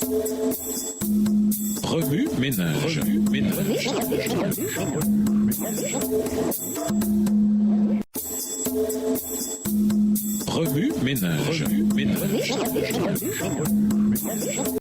Remue ménage. Remue ménage.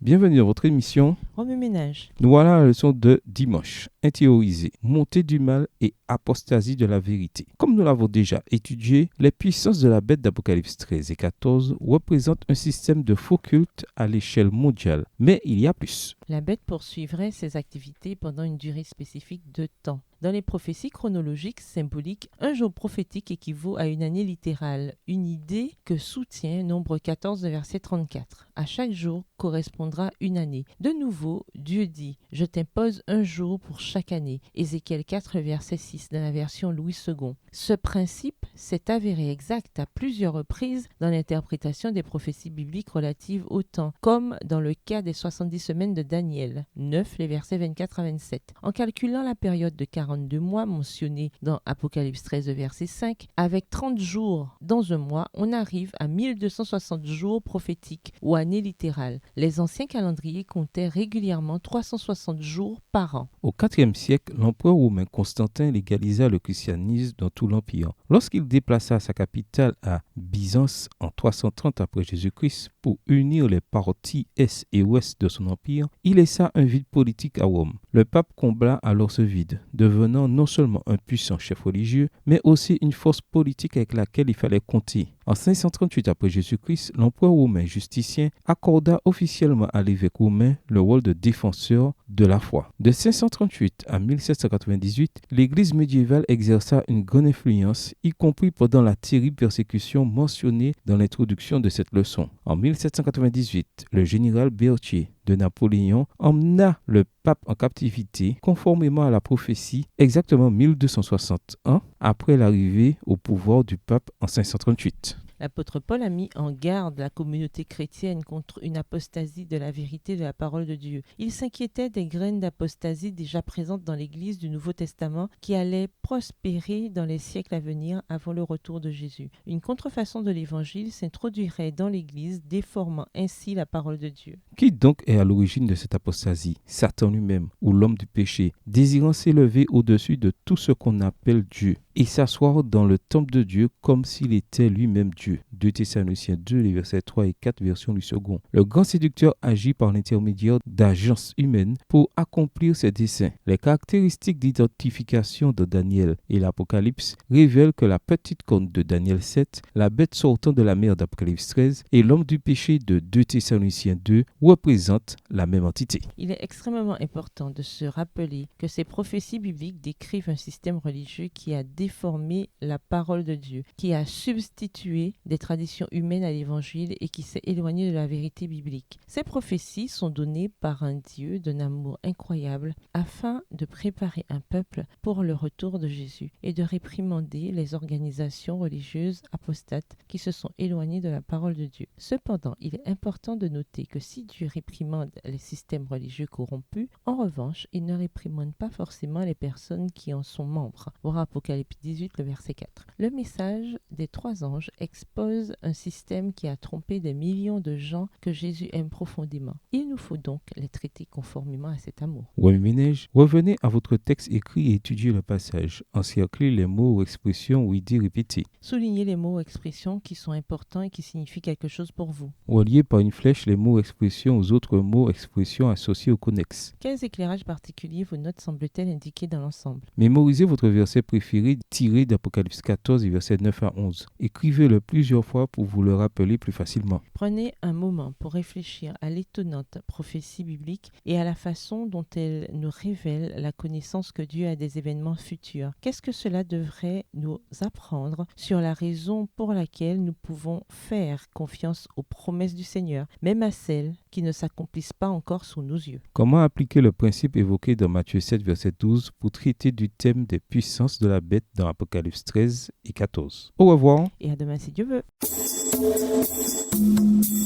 Bienvenue dans votre émission Remue ménage. Nous voilà à la leçon de dimanche, intériorisée, montée du mal et apostasie de la vérité. Comme nous l'avons déjà étudié, les puissances de la bête d'Apocalypse 13 et 14 représentent un système de faux culte à l'échelle mondiale. Mais il y a plus. La bête poursuivrait ses activités pendant une durée spécifique de temps. Dans les prophéties chronologiques symboliques, un jour prophétique équivaut à une année littérale, une idée que soutient Nombre 14, verset 34. À chaque jour correspondra une année. De nouveau, Dieu dit « Je t'impose un jour pour chaque année » Ézéchiel 4, verset 6 dans la version Louis II. Ce principe s'est avéré exact à plusieurs reprises dans l'interprétation des prophéties bibliques relatives au temps, comme dans le cas des 70 semaines de Daniel 9, les versets 24 à 27. En calculant la période de 42 mois mentionnée dans Apocalypse 13, verset 5, avec 30 jours dans un mois, on arrive à 1260 jours prophétiques ou années littérales. Les anciens calendriers comptaient régulièrement 360 jours par an. Au IVe siècle, l'empereur romain Constantin légalisa le christianisme dans tout l'Empire. Lorsqu'il déplaça sa capitale à Byzance en 330 après Jésus-Christ pour unir les parties est et ouest de son empire, il laissa un vide politique à Rome. Le pape combla alors ce vide, devenant non seulement un puissant chef religieux, mais aussi une force politique avec laquelle il fallait compter. En 538 après Jésus-Christ, l'empereur romain Justicien accorda officiellement à l'évêque romain le rôle de défenseur de la foi. De 538 à 1798, l'Église médiévale exerça une grande influence, y compris pendant la terrible persécution mentionnée dans l'introduction de cette leçon. En 1798, le général Berthier de Napoléon emmena le pape en captivité conformément à la prophétie exactement 1261 après l'arrivée au pouvoir du pape en 538. L'apôtre Paul a mis en garde la communauté chrétienne contre une apostasie de la vérité de la parole de Dieu. Il s'inquiétait des graines d'apostasie déjà présentes dans l'Église du Nouveau Testament qui allaient prospérer dans les siècles à venir avant le retour de Jésus. Une contrefaçon de l'Évangile s'introduirait dans l'Église, déformant ainsi la parole de Dieu. Qui donc est à l'origine de cette apostasie? Satan lui-même, ou l'homme du péché, désirant s'élever au-dessus de tout ce qu'on appelle Dieu et s'asseoir dans le temple de Dieu comme s'il était lui-même Dieu. 2 Thessaloniciens 2, les versets 3 et 4, version du second. Le grand séducteur agit par l'intermédiaire d'agences humaines pour accomplir ses desseins. Les caractéristiques d'identification de Daniel et l'Apocalypse révèlent que la petite corne de Daniel 7, la bête sortant de la mer d'Apocalypse 13 et l'homme du péché de 2 Thessaloniciens 2 représentent la même entité. Il est extrêmement important de se rappeler que ces prophéties bibliques décrivent un système religieux qui a déformé la parole de Dieu, qui a substitué des traditions humaines à l'Évangile et qui s'est éloigné de la vérité biblique. Ces prophéties sont données par un Dieu d'un amour incroyable afin de préparer un peuple pour le retour de Jésus et de réprimander les organisations religieuses apostates qui se sont éloignées de la parole de Dieu. Cependant, il est important de noter que si Dieu réprimande les systèmes religieux corrompus, en revanche, il ne réprimande pas forcément les personnes qui en sont membres. Voir Apocalypse 18, le verset 4. Le message des 3 anges expose un système qui a trompé des millions de gens que Jésus aime profondément. Il nous faut donc les traiter conformément à cet amour. Remue ménage, revenez à votre texte écrit et étudiez le passage. Encerclez les mots ou expressions ou idées répétées. Soulignez les mots ou expressions qui sont importants et qui signifient quelque chose pour vous. Reliez par une flèche les mots ou expressions aux autres mots ou expressions associés au connexe. Quels éclairages particuliers vos notes semblent-elles indiquer dans l'ensemble? Mémorisez votre verset préféré tiré d'Apocalypse 14, versets 9 à 11. Écrivez-le plusieurs fois pour vous le rappeler plus facilement. Prenez un moment pour réfléchir à l'étonnante prophétie biblique et à la façon dont elle nous révèle la connaissance que Dieu a des événements futurs. Qu'est-ce que cela devrait nous apprendre sur la raison pour laquelle nous pouvons faire confiance aux promesses du Seigneur, même à celles qui ne s'accomplissent pas encore sous nos yeux? Comment appliquer le principe évoqué dans Matthieu 7, verset 12 pour traiter du thème des puissances de la bête dans Apocalypse 13 et 14. Au revoir. Et à demain si Dieu veut.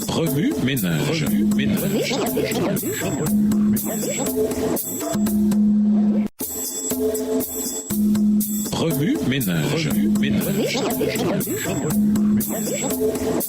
Remue ménage.